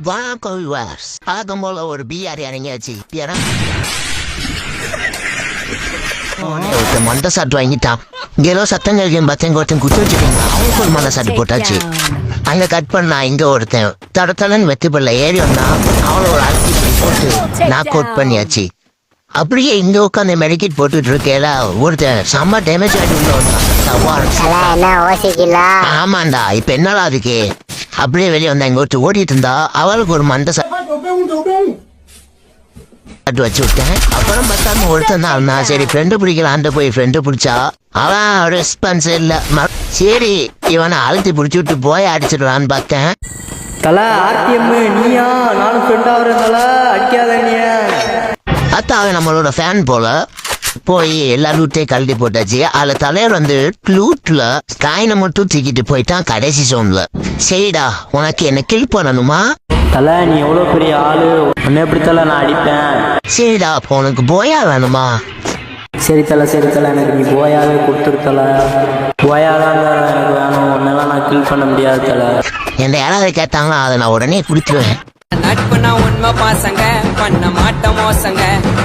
வணக்கம் வியூவர்ஸ். ஆகும் போல ஒரு பிஆர் இறங்கியாச்சு. ஒருத்தன் மண்டை சாட்டு வாங்கிட்டான். இங்க ஏதோ சத்தம் கேட்கும் பத்தங்க ஒருத்தன் குத்தி வச்சுருக்கீங்க. அவனுக்கு ஒரு மண்டை சாட்டு போட்டாச்சு. அங்க கட் பண்ணா இங்க ஒருத்தன் தடத்தலன்னு வெற்றி பண்ணல ஏறி வந்தா அவளை ஒரு அழுத்தி போட்டு நான் கோட் பண்ணியாச்சு. அப்படியே இங்க உட்காந்து மெடிக்கெட் போட்டுட்டு இருக்கேல ஒருத்தன் செம்ம டேமேஜ் ஆகிட்டு ஆமாண்டா. இப்ப என்னடா அதுக்கு அப்படியே வெளியே வந்தா இங்க ஒருத்தர் ஓடிட்டு இருந்தா அவளுக்கு ஒரு மண்டை சாட்டு வச்சு விட்டேன். அப்புறம் பார்த்தாம ஒருத்தன் தான் இருந்தா சரி ஃப்ரெண்டு பிடிக்கலான்ட்டு போய் ஃப்ரெண்டு பிடிச்சா அவன் ரெஸ்பான்ஸ் இல்ல. சரி இவனை அழுத்தி பிடிச்சி விட்டு போய் அடிச்சிடலான்னு பார்த்தேன். தலை ஆர்டிஎம் நீயா நானும் ஃப்ரெண்டா வரதால அடிக்காத நீயா அத்தா அவன் நம்மளோட ஃபேன் போல போய் எல்லா லூட்டையும் கழட்டி போட்டாச்சு. அதுல தலைவர் வந்து லூட்ல காயினை மட்டும் தூக்கிட்டு போயிட்டான் கடைசி சோன்ல. சரிடா உனக்கு என்ன கில் பண்ணணுமா? தலை நீ எவ்வளோ பெரிய ஆளு உன்னை எப்படி தலை நான் அடிப்பேன். சரிடா அப்போ உனக்கு போயா வேணுமா? சரி தலை எனக்கு நீ போயாவே கொடுத்துருத்தல. போயாதான் எனக்கு வேணும். உன்னெல்லாம் நான் கில் பண்ண முடியாது தலை. என்ன யாராவது கேட்டாங்கன்னா அதை நான் உடனே குடிச்சிருவேன். நட்புனா உண்மை பாசங்க பண்ண மாட்டோம் மோசங்க.